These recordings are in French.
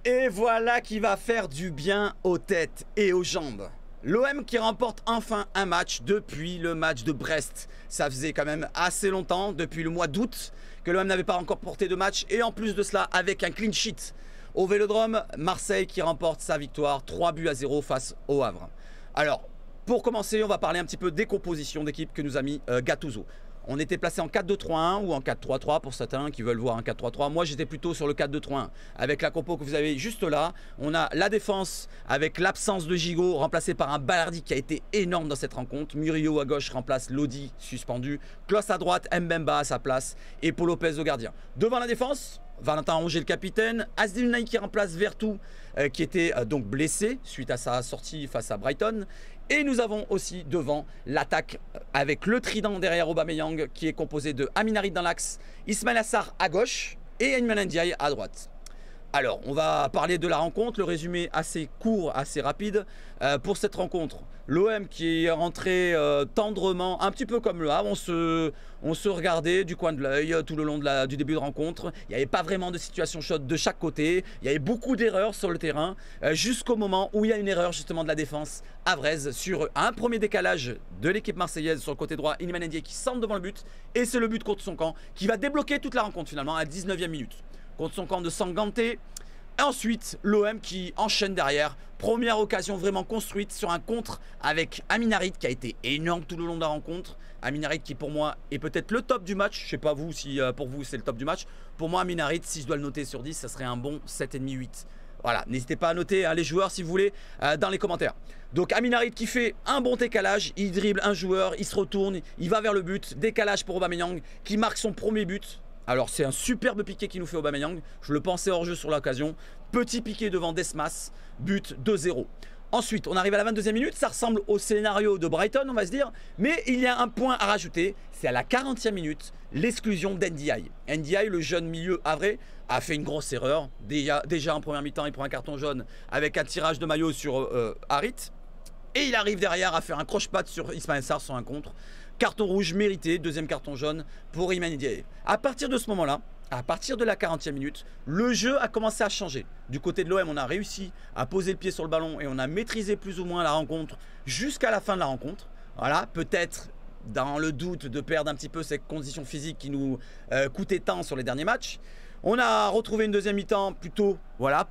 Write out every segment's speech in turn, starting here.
Et voilà qui va faire du bien aux têtes et aux jambes. L'OM qui remporte enfin un match depuis le match de Brest. Ça faisait quand même assez longtemps, depuis le mois d'août, que l'OM n'avait pas encore porté de match. Et en plus de cela, avec un clean sheet au Vélodrome, Marseille qui remporte sa victoire 3-0 face au Havre. Alors, pour commencer, on va parler un petit peu des compositions d'équipe que nous a mis Gattuso. On était placé en 4-2-3-1 ou en 4-3-3 pour certains qui veulent voir un 4-3-3. Moi, j'étais plutôt sur le 4-2-3-1. Avec la compo que vous avez juste là, on a la défense avec l'absence de Gigot, remplacé par un Balardi qui a été énorme dans cette rencontre. Murillo à gauche remplace Lodi, suspendu. Klos à droite, Mbemba à sa place et Paul Lopez au gardien. Devant la défense, Valentin Rongier le capitaine, Azdin Ounahi qui remplace Vertou qui était donc blessé suite à sa sortie face à Brighton. Et nous avons aussi devant l'attaque avec le trident derrière Aubameyang qui est composé de Amin Harit dans l'axe, Ismaïla Sarr à gauche et Iliman Ndiaye à droite. Alors, on va parler de la rencontre, le résumé assez court, assez rapide pour cette rencontre. L'OM qui est rentré tendrement, un petit peu comme le Havre, on se regardait du coin de l'œil tout le long du début de rencontre. Il n'y avait pas vraiment de situation chaude de chaque côté. Il y avait beaucoup d'erreurs sur le terrain jusqu'au moment où il y a une erreur justement de la défense havraise sur un premier décalage de l'équipe marseillaise sur le côté droit. Iliman Ndiaye qui centre devant le but et c'est le but contre son camp qui va débloquer toute la rencontre finalement à la 19e minute. Contre son camp de Sanganté. Et ensuite, l'OM qui enchaîne derrière. Première occasion vraiment construite sur un contre avec Amin Harit qui a été énorme tout le long de la rencontre. Amin Harit qui pour moi est peut-être le top du match. Je ne sais pas vous si pour vous c'est le top du match. Pour moi, Amin Harit, si je dois le noter sur 10, ça serait un bon 7,5-8. Voilà, n'hésitez pas à noter les joueurs si vous voulez dans les commentaires. Donc Amin Harit qui fait un bon décalage, il dribble un joueur, il se retourne, il va vers le but. Décalage pour Aubameyang qui marque son premier but. Alors c'est un superbe piqué qui nous fait Aubameyang. Je le pensais hors jeu sur l'occasion. Petit piqué devant Desmas. But 2-0. Ensuite on arrive à la 22e minute. Ça ressemble au scénario de Brighton on va se dire. Mais il y a un point à rajouter. C'est à la 40e minute. L'exclusion d'Ndiaye. Ndiaye, le jeune milieu havrais, a fait une grosse erreur. Déjà en première mi-temps il prend un carton jaune avec un tirage de maillot sur Harit. Et il arrive derrière à faire un croche-patte sur Ismaïla Sarr sur un contre. Carton rouge mérité, deuxième carton jaune pour Iliman Ndiaye. À partir de ce moment-là, à partir de la 40e minute, le jeu a commencé à changer. Du côté de l'OM, on a réussi à poser le pied sur le ballon et on a maîtrisé plus ou moins la rencontre jusqu'à la fin de la rencontre. Voilà, peut-être dans le doute de perdre un petit peu ces conditions physiques qui nous coûtaient tant sur les derniers matchs. On a retrouvé une deuxième mi-temps plutôt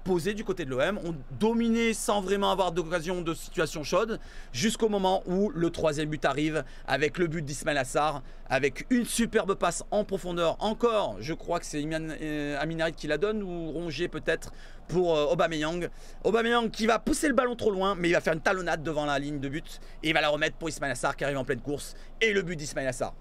posée du côté de l'OM. On dominait sans vraiment avoir d'occasion de situation chaude jusqu'au moment où le troisième but arrive avec le but d'Ismaïla Sarr avec une superbe passe en profondeur. Encore, je crois que c'est Amin Harit qui la donne ou Rongier peut-être pour Aubameyang. Aubameyang qui va pousser le ballon trop loin mais il va faire une talonnade devant la ligne de but et il va la remettre pour Ismaïla Sarr qui arrive en pleine course et le but d'Ismaïla Sarr.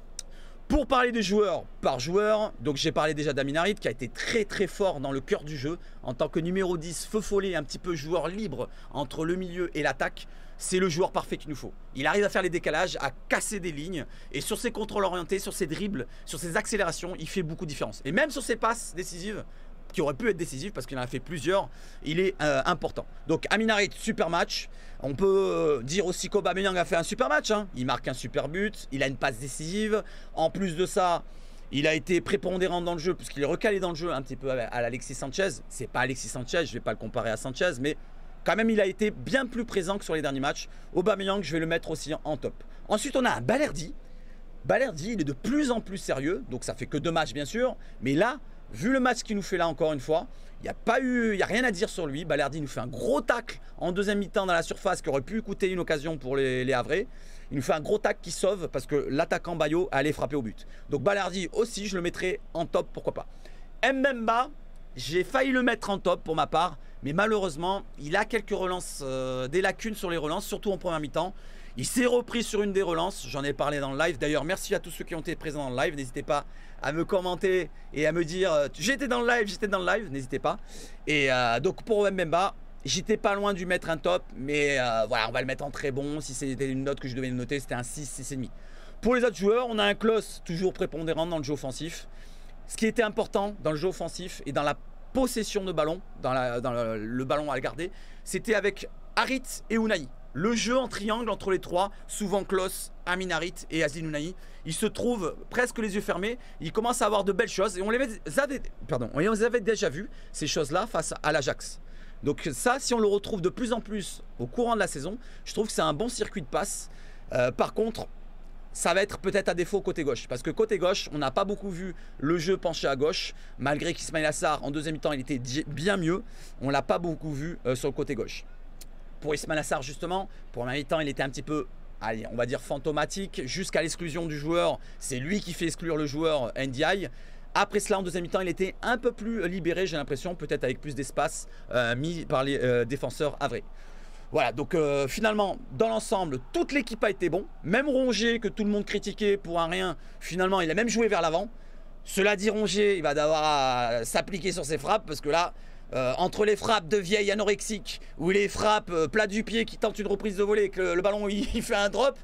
Pour parler des joueurs par joueur, donc j'ai parlé déjà d'Amin Harit qui a été très très fort dans le cœur du jeu en tant que numéro 10, feu follet, un petit peu joueur libre entre le milieu et l'attaque. C'est le joueur parfait qu'il nous faut. Il arrive à faire les décalages, à casser des lignes et sur ses contrôles orientés, sur ses dribbles, sur ses accélérations, il fait beaucoup de différence. Et même sur ses passes décisives, qui aurait pu être décisif parce qu'il en a fait plusieurs, il est important. Donc Amin Harit, super match. On peut dire aussi qu'Aubameyang a fait un super match. Il marque un super but, il a une passe décisive. En plus de ça, il a été prépondérant dans le jeu puisqu'il est recalé dans le jeu un petit peu à Alexis Sanchez. C'est pas Alexis Sanchez, je ne vais pas le comparer à Sanchez, mais quand même il a été bien plus présent que sur les derniers matchs. Aubameyang, je vais le mettre aussi en top. Ensuite on a un Balerdi. Balerdi, il est de plus en plus sérieux, donc ça fait que 2 matchs bien sûr, mais là, vu le match qu'il nous fait là encore une fois, il n'y a rien à dire sur lui. Balerdi nous fait un gros tacle en deuxième mi-temps dans la surface qui aurait pu coûter une occasion pour les Havrais. Il nous fait un gros tacle qui sauve parce que l'attaquant Bayo allait frapper au but. Donc Balerdi aussi, je le mettrai en top, pourquoi pas. Mbemba, j'ai failli le mettre en top pour ma part, mais malheureusement, il a quelques relances, des lacunes sur les relances, surtout en première mi-temps. Il s'est repris sur une des relances, j'en ai parlé dans le live. D'ailleurs, merci à tous ceux qui ont été présents dans le live. N'hésitez pas à me commenter et à me dire j'étais dans le live, n'hésitez pas. Et donc pour Mbemba, j'étais pas loin du mettre un top, mais voilà, on va le mettre en très bon. Si c'était une note que je devais noter, c'était un 6, 6,5. Pour les autres joueurs, on a un Klos toujours prépondérant dans le jeu offensif. Ce qui était important dans le jeu offensif et dans la possession de ballon, dans le ballon à garder, c'était avec Harit et Ounahi. Le jeu en triangle entre les trois, souvent Klos, Amin Harit et Azdin Ounahi, ils se trouvent presque les yeux fermés, ils commencent à avoir de belles choses et on les avait déjà vu, ces choses-là, face à l'Ajax. Donc ça, si on le retrouve de plus en plus au courant de la saison, je trouve que c'est un bon circuit de passe. Par contre, ça va être peut-être à défaut côté gauche. Parce que côté gauche, on n'a pas beaucoup vu le jeu pencher à gauche. Malgré qu'Ismaïla Sarr, en deuxième mi-temps, il était bien mieux. On ne l'a pas beaucoup vu sur le côté gauche. Pour Ismaïla Sarr, justement, pour la mi-temps, il était un petit peu, allez, on va dire fantomatique. Jusqu'à l'exclusion du joueur. C'est lui qui fait exclure le joueur NDI. Après cela, en deuxième mi-temps, il était un peu plus libéré, j'ai l'impression. Peut-être avec plus d'espace mis par les défenseurs avrés. Voilà, donc finalement, dans l'ensemble, toute l'équipe a été bon. Même Rongier, que tout le monde critiquait pour un rien, finalement, il a même joué vers l'avant. Cela dit, Rongier, il va devoir s'appliquer sur ses frappes, parce que là, entre les frappes de vieille anorexique ou les frappes plat du pied qui tentent une reprise de volée et que le ballon il fait un drop,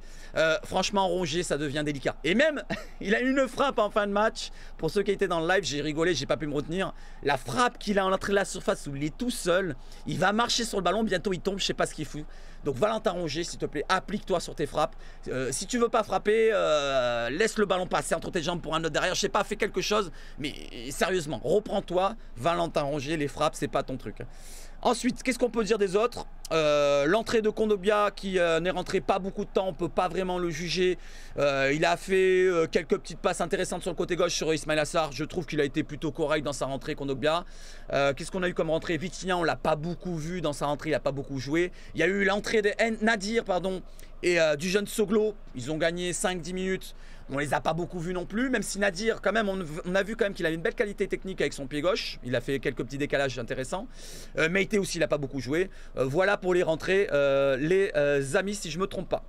franchement Rongier ça devient délicat. Et même il a une frappe en fin de match. Pour ceux qui étaient dans le live, j'ai rigolé, j'ai pas pu me retenir. La frappe qu'il a en entrée de la surface où il est tout seul, il va marcher sur le ballon, bientôt il tombe, je sais pas ce qu'il fout. Donc Valentin Rongier, s'il te plaît, applique-toi sur tes frappes. Si tu veux pas frapper, laisse le ballon passer entre tes jambes pour un autre derrière. Je sais pas, fais quelque chose, mais sérieusement, reprends-toi. Valentin Rongier, les frappes, c'est pas ton truc. Ensuite, qu'est-ce qu'on peut dire des autres? L'entrée de Kondogbia qui n'est rentré pas beaucoup de temps, on peut pas vraiment le juger. Il a fait quelques petites passes intéressantes sur le côté gauche sur Ismaïla Sarr. Je trouve qu'il a été plutôt correct dans sa rentrée, Kondogbia. Qu'est-ce qu'on a eu comme rentrée? Vitinha, on l'a pas beaucoup vu dans sa rentrée, il a pas beaucoup joué. Il y a eu l'entrée de Nadir, pardon, et du jeune Soglo. Ils ont gagné 5-10 minutes. On les a pas beaucoup vus non plus, même si Nadir, quand même, on a vu quand même qu'il avait une belle qualité technique avec son pied gauche. Il a fait quelques petits décalages intéressants. Meïté aussi, il n'a pas beaucoup joué. Voilà pour les rentrées, les amis, si je ne me trompe pas.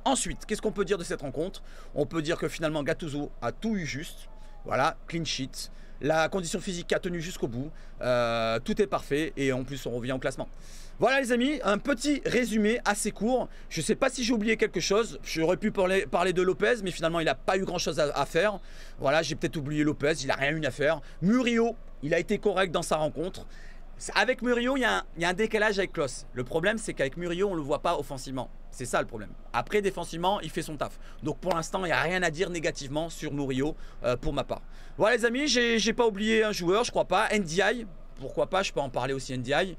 Ensuite, qu'est-ce qu'on peut dire de cette rencontre? On peut dire que finalement, Gattuso a tout eu juste. Voilà, clean sheet. La condition physique a tenu jusqu'au bout. Tout est parfait et en plus, on revient au classement. Voilà les amis, un petit résumé assez court. Je ne sais pas si j'ai oublié quelque chose. J'aurais pu parler de Lopez, mais finalement il n'a pas eu grand chose à faire. Voilà, j'ai peut-être oublié Lopez, il n'a rien eu à faire. Murillo, il a été correct dans sa rencontre. Avec Murillo, il y a un décalage avec Klose. Le problème, c'est qu'avec Murillo, on ne le voit pas offensivement. C'est ça le problème. Après, défensivement, il fait son taf. Donc pour l'instant, il n'y a rien à dire négativement sur Murillo pour ma part. Voilà les amis, j'ai pas oublié un joueur, je crois pas. NDI, pourquoi pas, je peux en parler aussi NDI.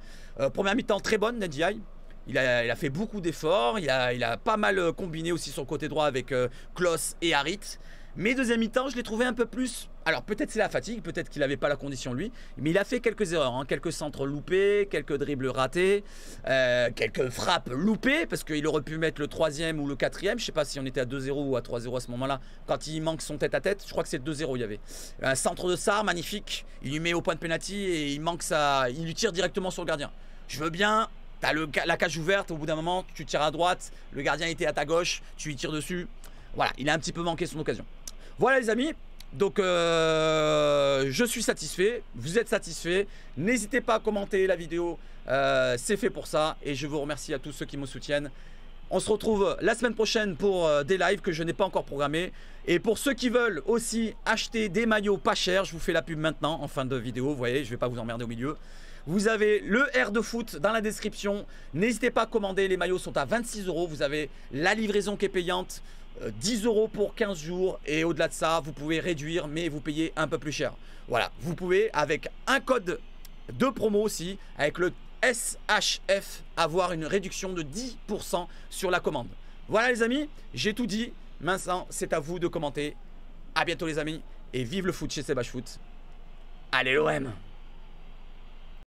Première mi-temps très bonne NDI. Il a fait beaucoup d'efforts. Il a pas mal combiné aussi sur le côté droit avec Klose et Harit. Mais deuxième mi-temps, je l'ai trouvé un peu plus... Alors peut-être c'est la fatigue, peut-être qu'il n'avait pas la condition lui. Mais il a fait quelques erreurs, hein, quelques centres loupés, quelques dribbles ratés, quelques frappes loupées. Parce qu'il aurait pu mettre le troisième ou le quatrième. Je ne sais pas si on était à 2-0 ou à 3-0 à ce moment-là. Quand il manque son tête-à-tête, je crois que c'est le 2-0 il y avait. Un centre de Sarr, magnifique. Il lui met au point de pénalty et il lui tire directement sur le gardien. Je veux bien... T'as la cage ouverte, au bout d'un moment, tu tires à droite, le gardien était à ta gauche, tu lui tires dessus. Voilà, il a un petit peu manqué son occasion. Voilà les amis, donc je suis satisfait, vous êtes satisfaits. N'hésitez pas à commenter la vidéo, c'est fait pour ça. Et je vous remercie à tous ceux qui me soutiennent. On se retrouve la semaine prochaine pour des lives que je n'ai pas encore programmés. Et pour ceux qui veulent aussi acheter des maillots pas chers, je vous fais la pub maintenant en fin de vidéo. Vous voyez, je ne vais pas vous emmerder au milieu. Vous avez le R de foot dans la description. N'hésitez pas à commander, les maillots sont à 26 €. Vous avez la livraison qui est payante, 10 € pour 15 jours. Et au-delà de ça, vous pouvez réduire, mais vous payez un peu plus cher. Voilà, vous pouvez avec un code de promo aussi, avec le SHF, avoir une réduction de 10% sur la commande. Voilà les amis, j'ai tout dit. Maintenant, c'est à vous de commenter. A bientôt les amis, et vive le foot chez Sebastian Foot. Allez l'OM!